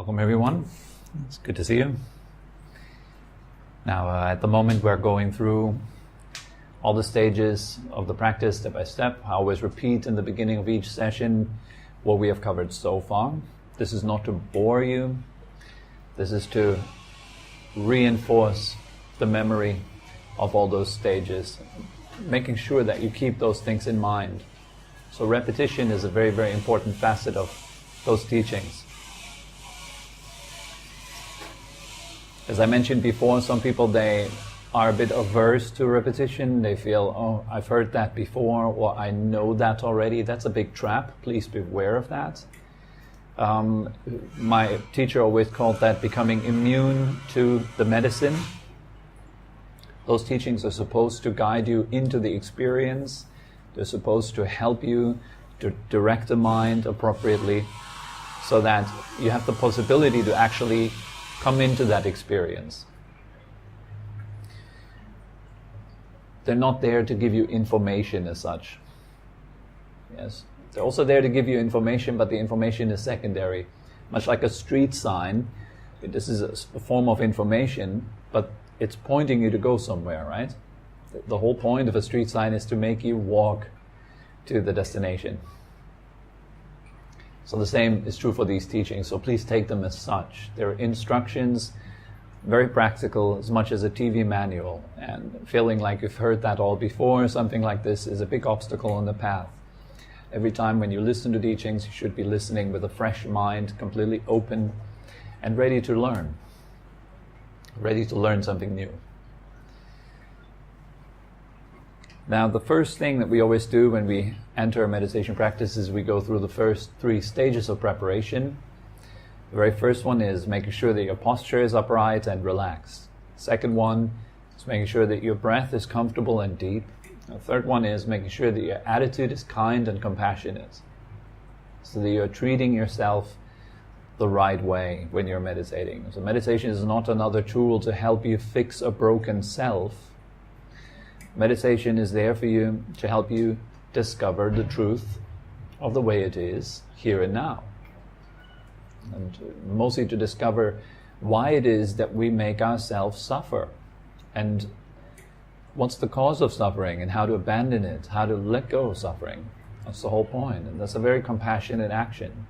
Welcome everyone. It's good to see you. Now at the moment we're going through all the stages of the practice step by step. I always repeat in the beginning of each session what we have covered so far. This is not to bore you. This is to reinforce the memory of all those stages, making sure that you keep those things in mind. So repetition is a very, very important facet of those teachings. As I mentioned before, some people, they are a bit averse to repetition. They feel, oh, I've heard that before, or I know that already. That's a big trap. Please beware of that. My teacher always called that becoming immune to the medicine. Those teachings are supposed to guide you into the experience. They're supposed to help you to direct the mind appropriately so that you have the possibility to actually come into that experience. They're not there to give you information as such. Yes, they're also there to give you information, but the information is secondary. Much like a street sign, this is a form of information, but it's pointing you to go somewhere, right? The whole point of a street sign is to make you walk to the destination. So the same is true for these teachings, so please take them as such. They're instructions, very practical, as much as a TV manual, and feeling like you've heard that all before, something like this is a big obstacle on the path. Every time when you listen to teachings, you should be listening with a fresh mind, completely open and ready to learn something new. Now, the first thing that we always do when we enter a meditation practice is we go through the first 3 stages of preparation. The very first one is making sure that your posture is upright and relaxed. The second one is making sure that your breath is comfortable and deep. The third one is making sure that your attitude is kind and compassionate, so that you're treating yourself the right way when you're meditating. So meditation is not another tool to help you fix a broken self. Meditation is there for you to help you discover the truth of the way it is here and now. And mostly to discover why it is that we make ourselves suffer, and what's the cause of suffering, and how to abandon it, how to let go of suffering. That's the whole point. And that's a very compassionate action.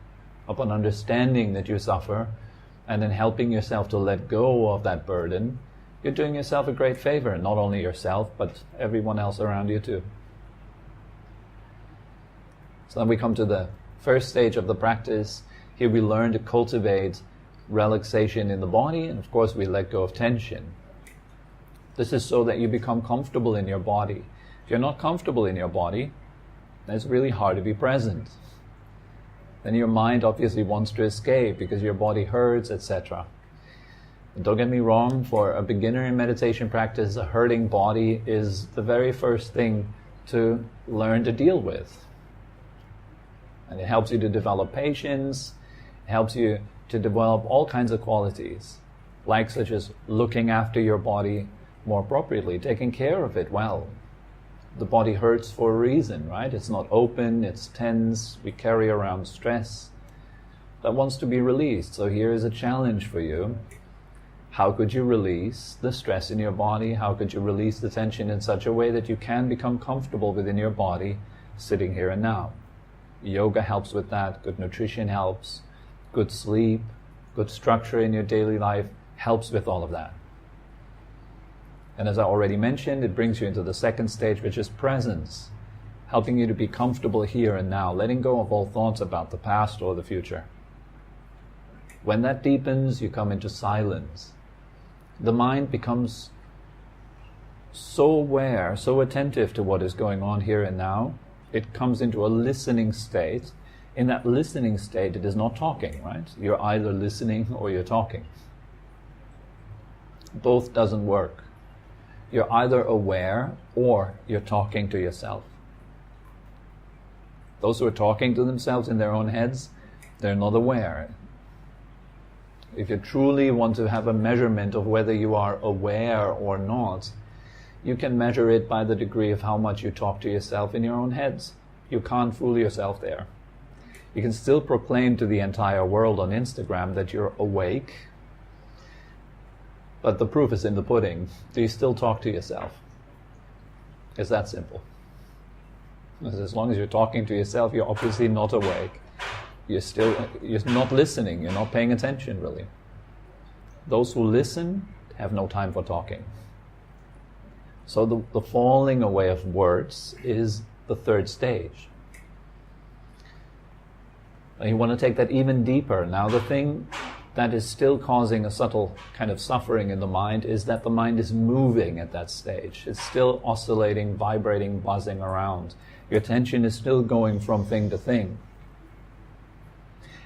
Upon understanding that you suffer and then helping yourself to let go of that burden, you're doing yourself a great favor, not only yourself, but everyone else around you too. So then we come to the first stage of the practice. Here we learn to cultivate relaxation in the body, and of course we let go of tension. This is so that you become comfortable in your body. If you're not comfortable in your body, then it's really hard to be present. Then your mind obviously wants to escape because your body hurts, etc. Don't get me wrong, for a beginner in meditation practice, a hurting body is the very first thing to learn to deal with. And it helps you to develop patience, it helps you to develop all kinds of qualities, like such as looking after your body more appropriately, taking care of it well. The body hurts for a reason, right? It's not open, it's tense, we carry around stress that wants to be released. So here is a challenge for you. How could you release the stress in your body? How could you release the tension in such a way that you can become comfortable within your body, sitting here and now? Yoga helps with that, good nutrition helps, good sleep, good structure in your daily life helps with all of that. And as I already mentioned, it brings you into the second stage, which is presence, helping you to be comfortable here and now, letting go of all thoughts about the past or the future. When that deepens, you come into silence. The mind becomes so aware, so attentive to what is going on here and now. It comes into a listening state. In that listening state, it is not talking, right? You're either listening or you're talking. Both doesn't work. You're either aware or you're talking to yourself. Those who are talking to themselves in their own heads, they're not aware. If you truly want to have a measurement of whether you are aware or not, you can measure it by the degree of how much you talk to yourself in your own heads. You can't fool yourself there. You can still proclaim to the entire world on Instagram that you're awake, but the proof is in the pudding. Do you still talk to yourself? It's that simple. As long as you're talking to yourself, you're obviously not awake. You're not listening, you're not paying attention really. Those who listen have no time for talking. So the falling away of words is the third stage. And you want to take that even deeper. Now the thing that is still causing a subtle kind of suffering in the mind is that the mind is moving at that stage. It's still oscillating, vibrating, buzzing around. Your attention is still going from thing to thing.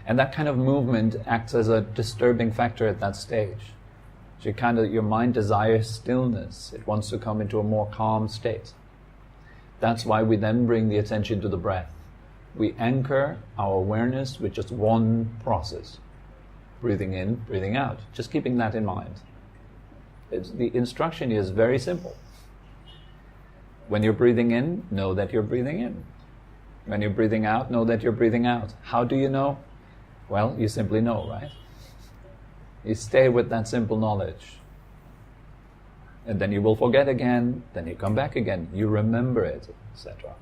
And that kind of movement acts as a disturbing factor at that stage. So your mind desires stillness. It wants to come into a more calm state. That's why we then bring the attention to the breath. We anchor our awareness with just one process. Breathing in, breathing out. Just keeping that in mind. The instruction is very simple. When you're breathing in, know that you're breathing in. When you're breathing out, know that you're breathing out. How do you know? Well, you simply know, right? You stay with that simple knowledge. And then you will forget again, then you come back again, you remember it, etc.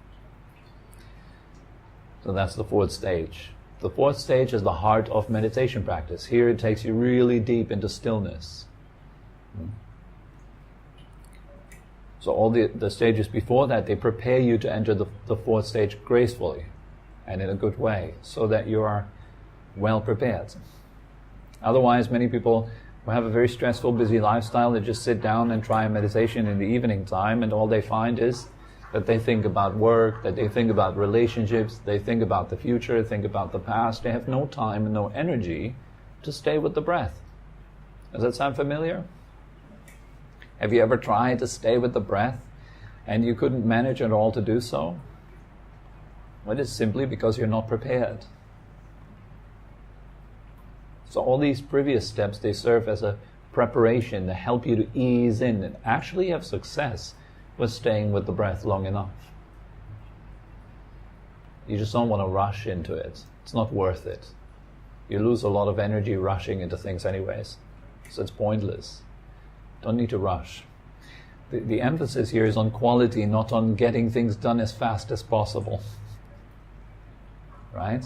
So that's the fourth stage. The fourth stage is the heart of meditation practice. Here it takes you really deep into stillness. So all the stages before that, they prepare you to enter the fourth stage gracefully and in a good way, so that you are well prepared. Otherwise, many people who have a very stressful, busy lifestyle, they just sit down and try a meditation in the evening time, and all they find is that they think about work, that they think about relationships, they think about the future, think about the past. They have no time and no energy to stay with the breath. Does that sound familiar? Have you ever tried to stay with the breath and you couldn't manage at all to do so? Well, it's simply because you're not prepared. So all these previous steps, they serve as a preparation to help you to ease in and actually have success with staying with the breath long enough. You just don't want to rush into it. It's not worth it. You lose a lot of energy rushing into things anyways. So it's pointless. Don't need to rush. The emphasis here is on quality, not on getting things done as fast as possible. Right?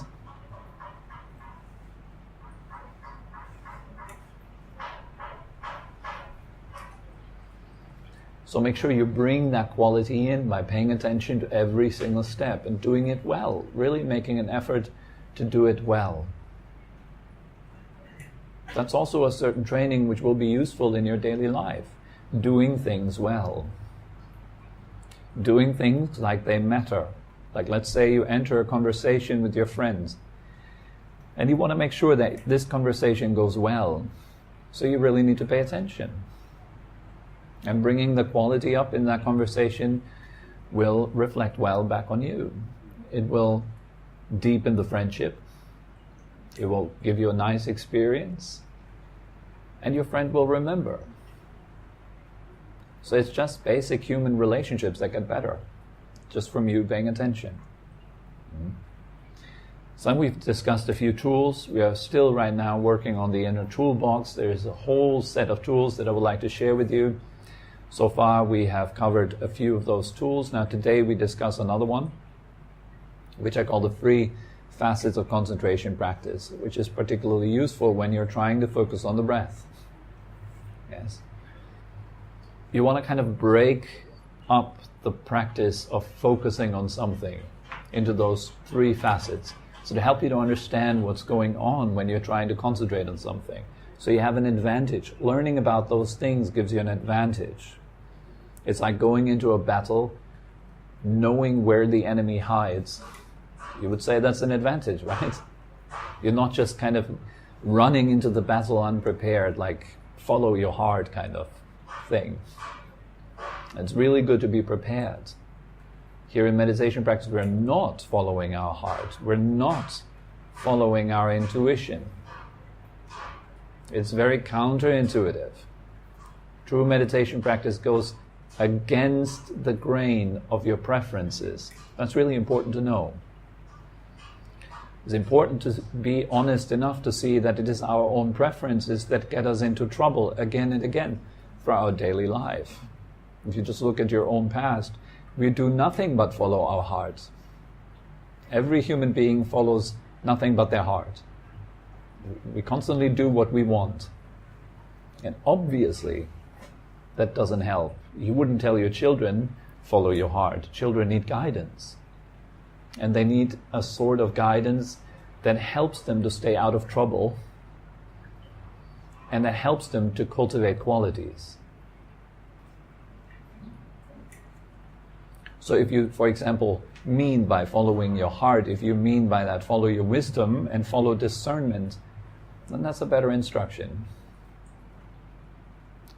So make sure you bring that quality in by paying attention to every single step and doing it well, really making an effort to do it well. That's also a certain training which will be useful in your daily life. Doing things well. Doing things like they matter. Like let's say you enter a conversation with your friends and you want to make sure that this conversation goes well. So you really need to pay attention. And bringing the quality up in that conversation will reflect well back on you. It will deepen the friendship. It will give you a nice experience. And your friend will remember. So it's just basic human relationships that get better, just from you paying attention. So we've discussed a few tools. We are still right now working on the inner toolbox. There's a whole set of tools that I would like to share with you. So far we have covered a few of those tools. Now today we discuss another one, which I call the free facets of concentration practice, which is particularly useful when you're trying to focus on the breath. Yes. You want to kind of break up the practice of focusing on something into those three facets. So to help you to understand what's going on when you're trying to concentrate on something. So you have an advantage. Learning about those things gives you an advantage. It's like going into a battle, knowing where the enemy hides. You would say that's an advantage, right? You're not just kind of running into the battle unprepared, like follow your heart kind of thing. It's really good to be prepared. Here in meditation practice, we're not following our heart. We're not following our intuition. It's very counterintuitive. True meditation practice goes against the grain of your preferences. That's really important to know. It's important to be honest enough to see that it is our own preferences that get us into trouble again and again for our daily life. If you just look at your own past, we do nothing but follow our hearts. Every human being follows nothing but their heart. We constantly do what we want. And obviously, that doesn't help. You wouldn't tell your children, follow your heart. Children need guidance. And they need a sort of guidance that helps them to stay out of trouble and that helps them to cultivate qualities. So if you, for example, mean by following your heart, if you mean by that follow your wisdom and follow discernment, then that's a better instruction.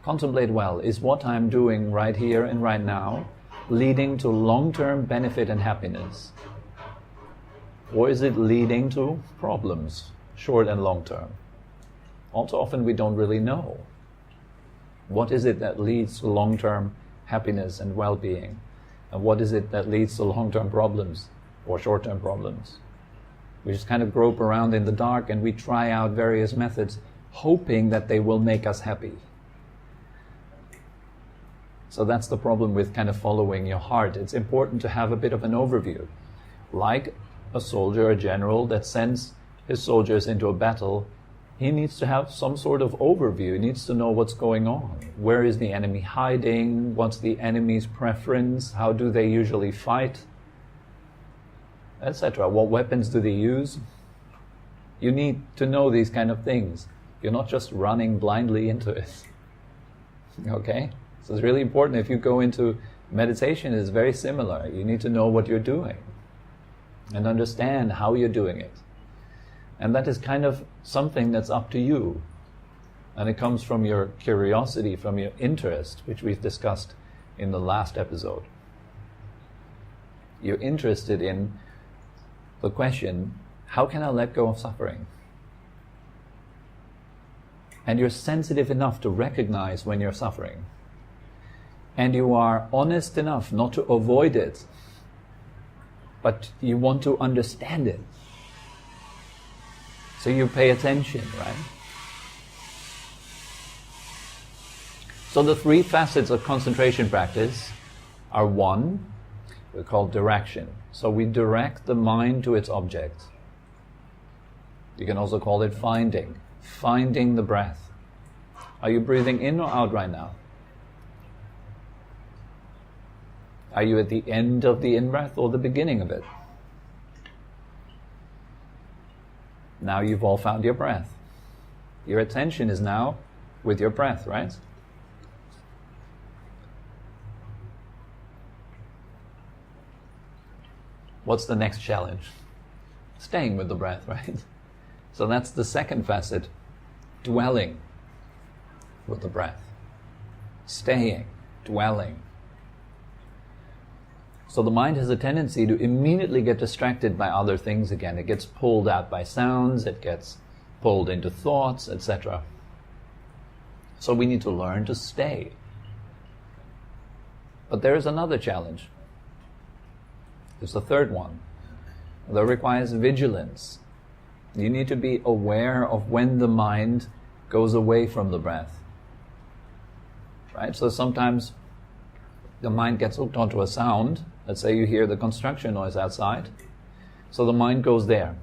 Contemplate well, is what I'm doing right here and right now leading to long-term benefit and happiness? Or is it leading to problems, short and long-term? Also often we don't really know. What is it that leads to long-term happiness and well-being? And what is it that leads to long-term problems or short-term problems? We just kind of grope around in the dark and we try out various methods hoping that they will make us happy. So that's the problem with kind of following your heart. It's important to have a bit of an overview. Like a soldier, a general that sends his soldiers into a battle, he needs to have some sort of overview. He needs to know what's going on. Where is the enemy hiding? What's the enemy's preference? How do they usually fight? Etc. What weapons do they use? You need to know these kind of things. You're not just running blindly into it. Okay? So it's really important. If you go into meditation, it's very similar. You need to know what you're doing and understand how you're doing it. And that is kind of something that's up to you. And it comes from your curiosity, from your interest, which we've discussed in the last episode. You're interested in the question, how can I let go of suffering? And you're sensitive enough to recognize when you're suffering. And you are honest enough not to avoid it, but you want to understand it. So you pay attention, right? So the three facets of concentration practice are one, we call direction. So we direct the mind to its object. You can also call it finding the breath. Are you breathing in or out right now? Are you at the end of the in-breath or the beginning of it? Now you've all found your breath. Your attention is now with your breath, right? What's the next challenge? Staying with the breath, right? So that's the second facet, dwelling with the breath. Staying, dwelling. So the mind has a tendency to immediately get distracted by other things again. It gets pulled out by sounds, it gets pulled into thoughts, etc. So we need to learn to stay. But there is another challenge. There's the third one. That requires vigilance. You need to be aware of when the mind goes away from the breath. Right? So sometimes the mind gets hooked onto a sound. Let's say you hear the construction noise outside. So the mind goes there.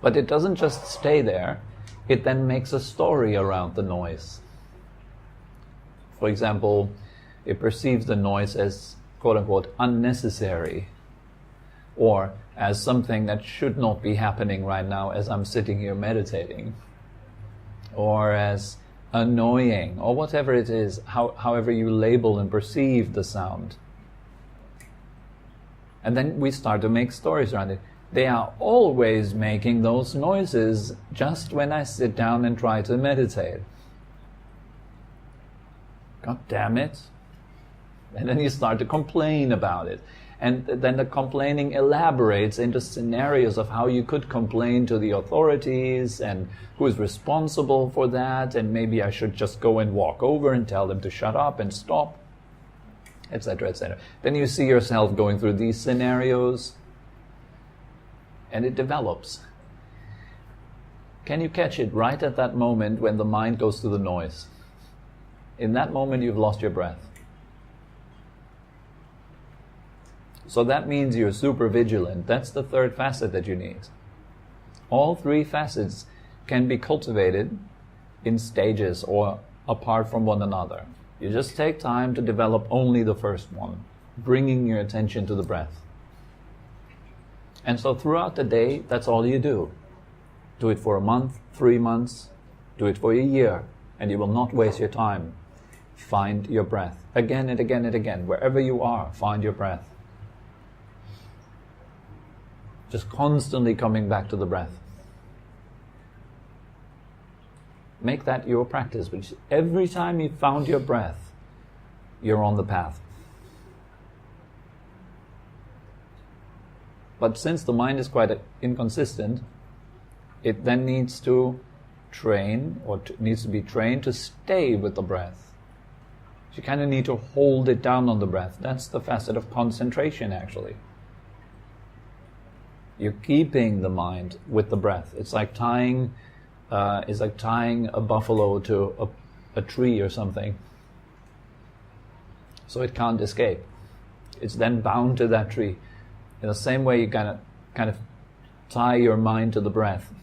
But it doesn't just stay there. It then makes a story around the noise. For example, it perceives the noise as quote-unquote unnecessary, or as something that should not be happening right now as I'm sitting here meditating, or as annoying, or whatever it is, however you label and perceive the sound. And then we start to make stories around it. They are always making those noises just when I sit down and try to meditate. God damn it. And then you start to complain about it. And then the complaining elaborates into scenarios of how you could complain to the authorities and who is responsible for that, and maybe I should just go and walk over and tell them to shut up and stop, etc., etc. Then you see yourself going through these scenarios, and it develops. Can you catch it right at that moment when the mind goes to the noise? In that moment, you've lost your breath. So that means you're super vigilant. That's the third facet that you need. All three facets can be cultivated in stages or apart from one another. You just take time to develop only the first one, bringing your attention to the breath. And so throughout the day, that's all you do. Do it for a month, 3 months, do it for a year, and you will not waste your time. Find your breath. Again and again and again. Wherever you are, find your breath. Just constantly coming back to the breath. Make that your practice, which every time you found your breath, you're on the path. But since the mind is quite inconsistent, it then needs to train, or needs to be trained to stay with the breath. So you kind of need to hold it down on the breath. That's the facet of concentration, actually. You're keeping the mind with the breath. It's like tying a buffalo to a tree or something, so it can't escape. It's then bound to that tree. In the same way, you kind of tie your mind to the breath.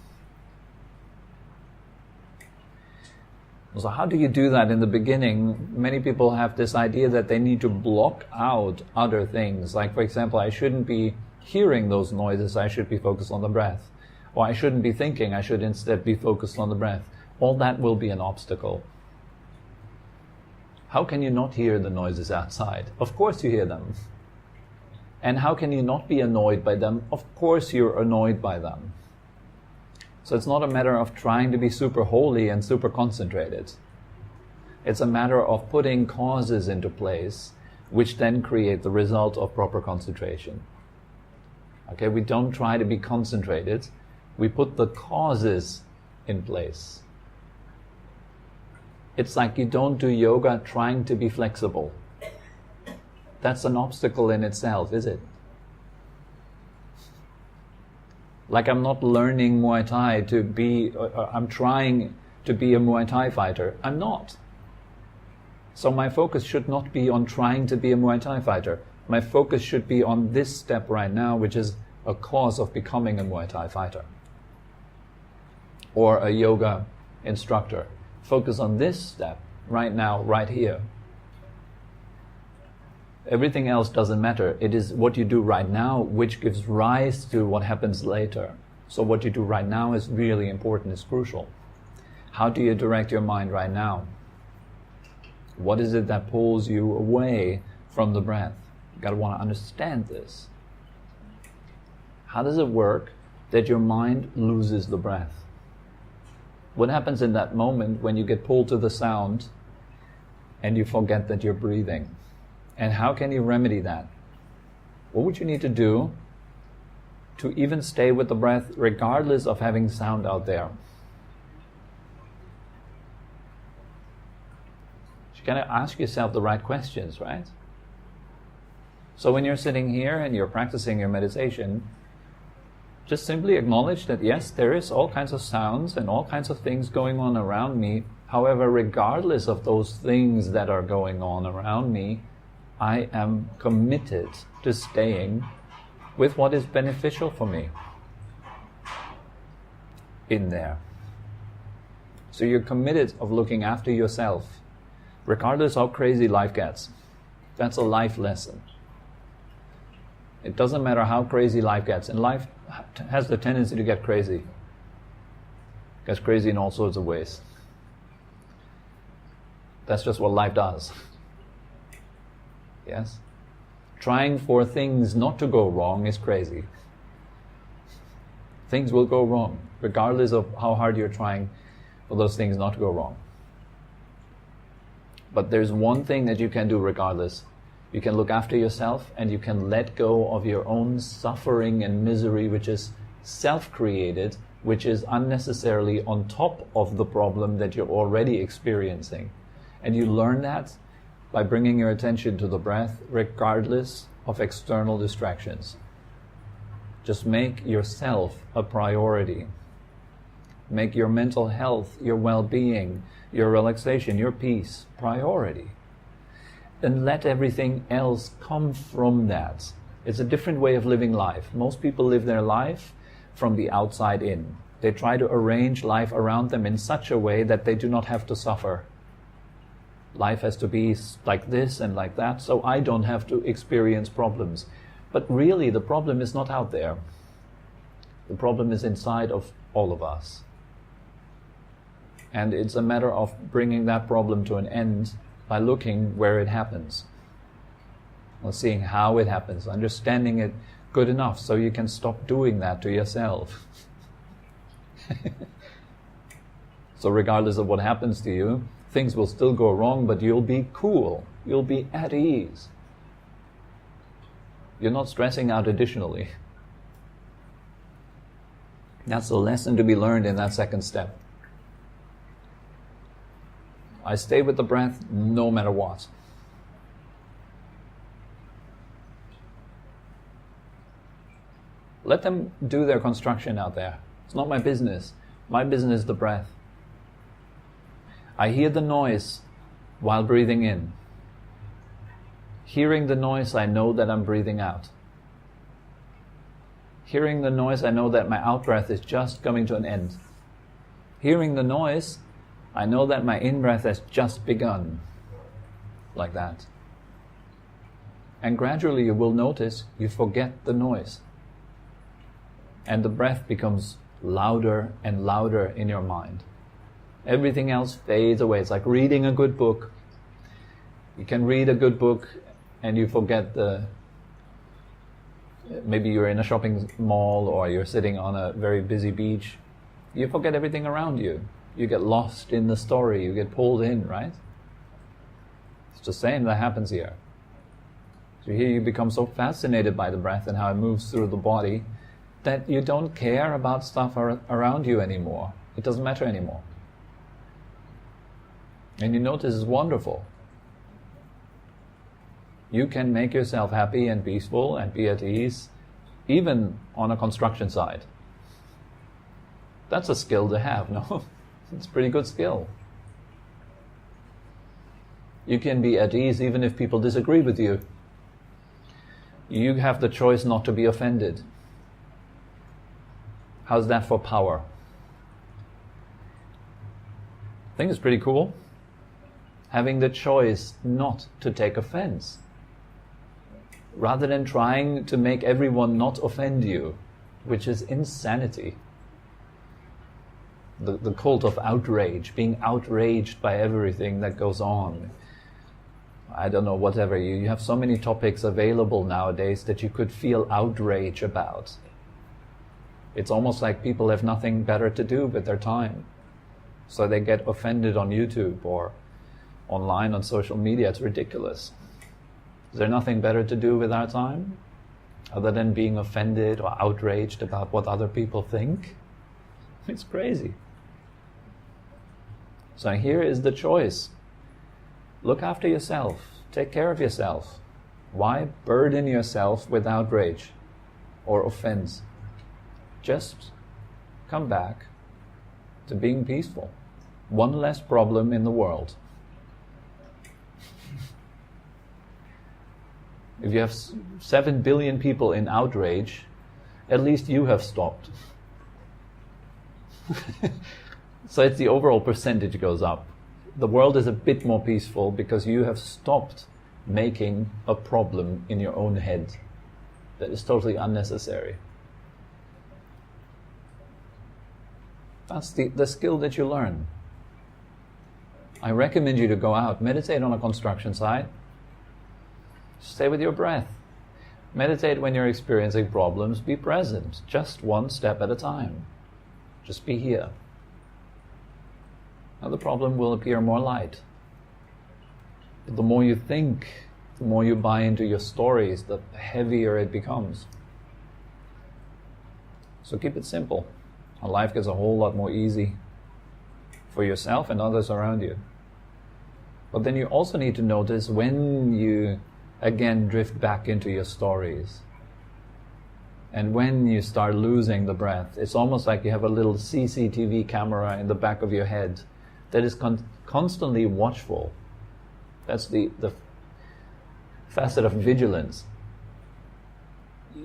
So how do you do that in the beginning? Many people have this idea that they need to block out other things. Like, for example, I shouldn't be hearing those noises, I should be focused on the breath. Or I shouldn't be thinking, I should instead be focused on the breath. All that will be an obstacle. How can you not hear the noises outside? Of course you hear them. And how can you not be annoyed by them? Of course you're annoyed by them. So it's not a matter of trying to be super holy and super concentrated. It's a matter of putting causes into place, which then create the result of proper concentration. Okay, we don't try to be concentrated. We put the causes in place. It's like you don't do yoga trying to be flexible. That's an obstacle in itself, is it? Like I'm not learning Muay Thai to be, I'm trying to be a Muay Thai fighter. I'm not. So my focus should not be on trying to be a Muay Thai fighter. My focus should be on this step right now, which is a cause of becoming a Muay Thai fighter. Or a yoga instructor. Focus on this step right now, right here. Everything else doesn't matter. It is what you do right now which gives rise to what happens later. So what you do right now is really important, it's crucial. How do you direct your mind right now? What is it that pulls you away from the breath? You've got to want to understand this. How does it work that your mind loses the breath? What happens in that moment when you get pulled to the sound and you forget that you're breathing? And how can you remedy that? What would you need to do to even stay with the breath regardless of having sound out there? You kind of ask yourself the right questions, right? So when you're sitting here and you're practicing your meditation, just simply acknowledge that yes, there is all kinds of sounds and all kinds of things going on around me. However, regardless of those things that are going on around me, I am committed to staying with what is beneficial for me in there. So you're committed of looking after yourself, regardless how crazy life gets. That's a life lesson. It doesn't matter how crazy life gets, and life has the tendency to get crazy. It gets crazy in all sorts of ways. That's just what life does. Yes? Trying for things not to go wrong is crazy. Things will go wrong, regardless of how hard you're trying for those things not to go wrong. But there's one thing that you can do regardless. You can look after yourself and you can let go of your own suffering and misery, which is self-created, which is unnecessarily on top of the problem that you're already experiencing. And you learn that by bringing your attention to the breath regardless of external distractions. Just make yourself a priority. Make your mental health, your well-being, your relaxation, your peace priority. And let everything else come from that. It's a different way of living life. Most people live their life from the outside in. They try to arrange life around them in such a way that they do not have to suffer. Life has to be like this and like that, so I don't have to experience problems. But really, the problem is not out there. The problem is inside of all of us. And it's a matter of bringing that problem to an end by looking where it happens. Or seeing how it happens, understanding it good enough so you can stop doing that to yourself. So regardless of what happens to you, things will still go wrong, but you'll be cool. You'll be at ease. You're not stressing out additionally. That's the lesson to be learned in that second step. I stay with the breath no matter what. Let them do their construction out there. It's not my business. My business is the breath. I hear the noise while breathing in. Hearing the noise, I know that I'm breathing out. Hearing the noise, I know that my out-breath is just coming to an end. Hearing the noise, I know that my in-breath has just begun. Like that. And gradually you will notice you forget the noise. And the breath becomes louder and louder in your mind. Everything else fades away. It's like reading a good book. You can read a good book and you forget maybe you're in a shopping mall or you're sitting on a very busy beach. You forget everything around you. You get lost in the story. You get pulled in, right? It's the same that happens here. So here you become so fascinated by the breath and how it moves through the body that you don't care about stuff around you anymore. It doesn't matter anymore. And you notice it's wonderful. You can make yourself happy and peaceful and be at ease, even on a construction site. That's a skill to have, no? It's a pretty good skill. You can be at ease even if people disagree with you. You have the choice not to be offended. How's that for power? I think it's pretty cool. Having the choice not to take offense. Rather than trying to make everyone not offend you, which is insanity. The cult of outrage, being outraged by everything that goes on. I don't know, whatever. You have so many topics available nowadays that you could feel outrage about. It's almost like people have nothing better to do with their time. So they get offended on YouTube or online on social media. It's ridiculous. Is there nothing better to do with our time other than being offended or outraged about what other people think? It's crazy. So here is the choice. Look after yourself. Take care of yourself. Why burden yourself with outrage or offense? Just come back to being peaceful. One less problem in the world. If you have 7 billion people in outrage, at least you have stopped. So it's the overall percentage goes up. The world is a bit more peaceful because you have stopped making a problem in your own head that is totally unnecessary. That's the skill that you learn. I recommend you to go out, meditate on a construction site, stay with your breath. Meditate when you're experiencing problems, be present, just one step at a time. Just be here. Now the problem will appear more light. But the more you think, the more you buy into your stories, the heavier it becomes. So keep it simple. And life gets a whole lot more easy for yourself and others around you. But then you also need to notice when you again drift back into your stories. And when you start losing the breath, it's almost like you have a little CCTV camera in the back of your head that is constantly watchful. That's the facet of vigilance.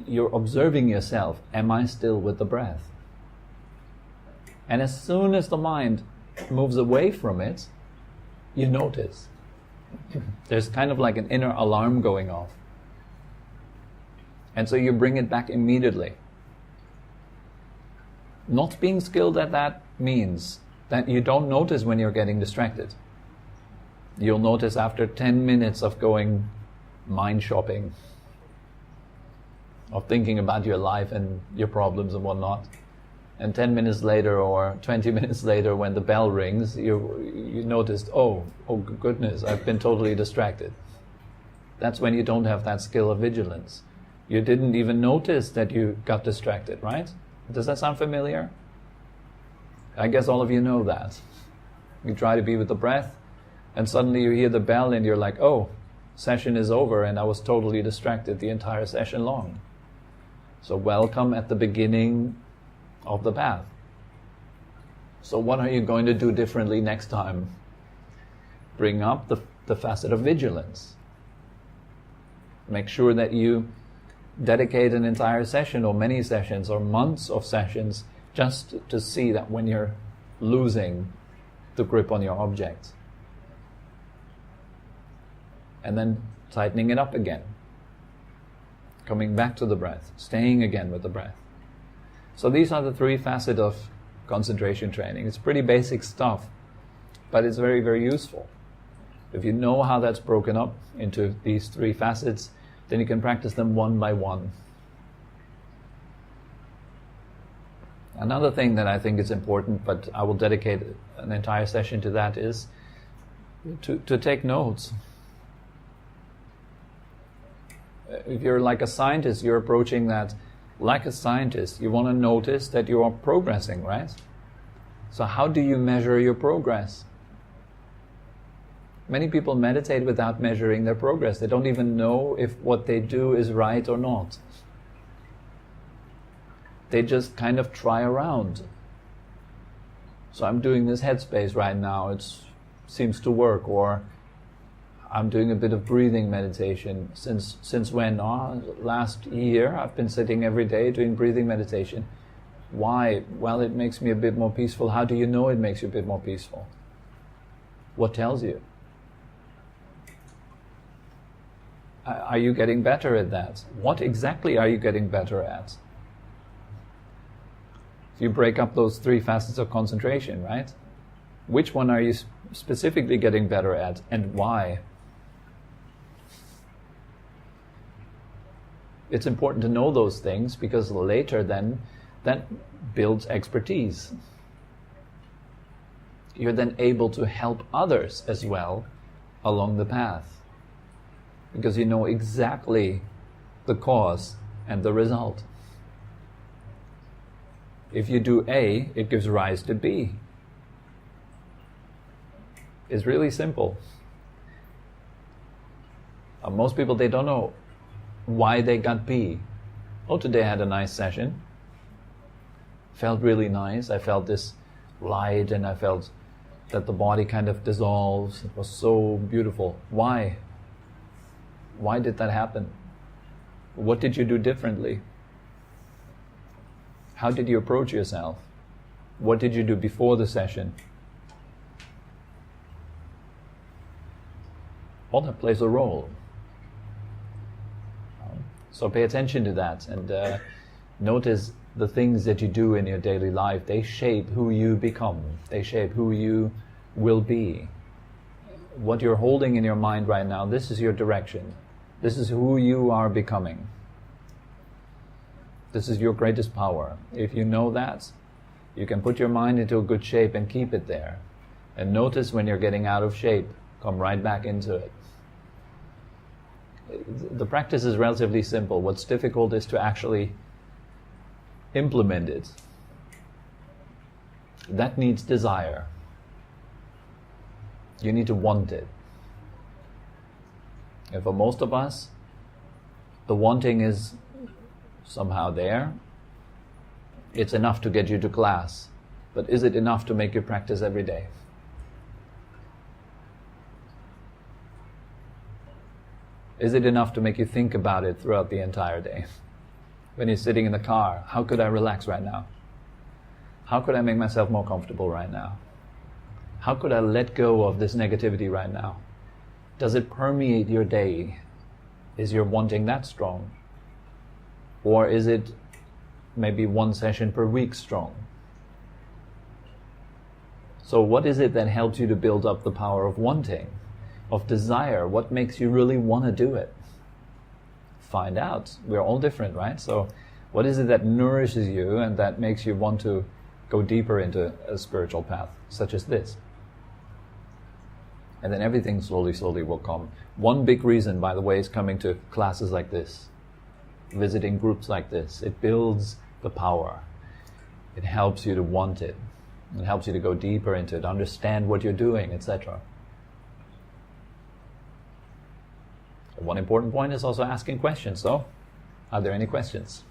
You're observing yourself. Am I still with the breath? And as soon as the mind moves away from it, you notice. There's kind of like an inner alarm going off. And so you bring it back immediately. Not being skilled at that means that you don't notice when you're getting distracted. You'll notice after 10 minutes of going mind shopping, of thinking about your life and your problems and whatnot. And 10 minutes later or 20 minutes later, when the bell rings, you noticed, oh goodness, I've been totally distracted. That's when you don't have that skill of vigilance. You didn't even notice that you got distracted, right? Does that sound familiar? I guess all of you know that. You try to be with the breath, and suddenly you hear the bell and you're like, oh, session is over, and I was totally distracted the entire session long. So welcome at the beginning of the path. So what are you going to do differently next time? Bring up the facet of vigilance. Make sure that you dedicate an entire session or many sessions or months of sessions just to see that when you're losing the grip on your object. And then tightening it up again. Coming back to the breath. Staying again with the breath. So these are the three facets of concentration training. It's pretty basic stuff, but it's very, very useful. If you know how that's broken up into these three facets, then you can practice them one by one. Another thing that I think is important, but I will dedicate an entire session to that, is to take notes. If you're like a scientist, you're approaching that like a scientist. You want to notice that you are progressing, right? So how do you measure your progress? Many people meditate without measuring their progress. They don't even know if what they do is right or not. They just kind of try around. So I'm doing this headspace right now. It seems to work. Or I'm doing a bit of breathing meditation. Since when? Last year I've been sitting every day doing breathing meditation. Why? Well, it makes me a bit more peaceful. How do you know it makes you a bit more peaceful? What tells you? Are you getting better at that? What exactly are you getting better at? If you break up those three facets of concentration, right? Which one are you specifically getting better at, and why? It's important to know those things, because later then that builds expertise. You're then able to help others as well along the path, because you know exactly the cause and the result. If you do A, it gives rise to B. It's really simple. Most people, they don't know why they got B. Oh, today I had a nice session. Felt really nice. I felt this light, and I felt that the body kind of dissolves. It was so beautiful. Why? Why did that happen? What did you do differently? How did you approach yourself? What did you do before the session? All that plays a role. So pay attention to that, and notice the things that you do in your daily life. They shape who you become. They shape who you will be. What you're holding in your mind right now, this is your direction. This is who you are becoming. This is your greatest power. If you know that, you can put your mind into a good shape and keep it there. And notice when you're getting out of shape, come right back into it. The practice is relatively simple. What's difficult is to actually implement it. That needs desire. You need to want it. And for most of us, the wanting is somehow there. It's enough to get you to class, but is it enough to make you practice every day? Is it enough to make you think about it throughout the entire day? When you're sitting in the car, how could I relax right now? How could I make myself more comfortable right now? How could I let go of this negativity right now? Does it permeate your day? Is your wanting that strong? Or is it maybe one session per week strong? So what is it that helps you to build up the power of wanting, of desire? What makes you really want to do it? Find out. We're all different, right? So what is it that nourishes you and that makes you want to go deeper into a spiritual path such as this? And then everything slowly will come. One big reason, by the way, is coming to classes like this, visiting groups like this. It builds the power. It helps you to want it. It helps you to go deeper into it, understand what you're doing, etc. One important point is also asking questions. So, are there any questions?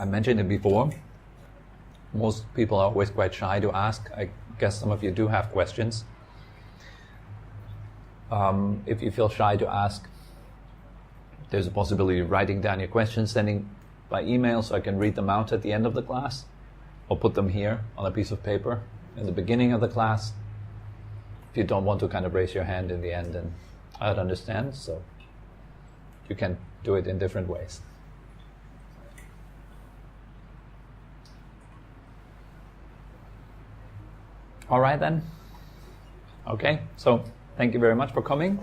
I mentioned it before. Most people are always quite shy to ask. I guess some of you do have questions. If you feel shy to ask, there's a possibility of writing down your questions, sending by email so I can read them out at the end of the class, or put them here on a piece of paper in the beginning of the class. If you don't want to kind of raise your hand in the end, and I'd understand, so you can do it in different ways. All right then. Okay, so thank you very much for coming.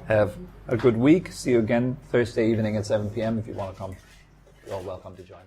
Have a good week. See you again Thursday evening at 7 p.m. if you want to come. You're all welcome to join.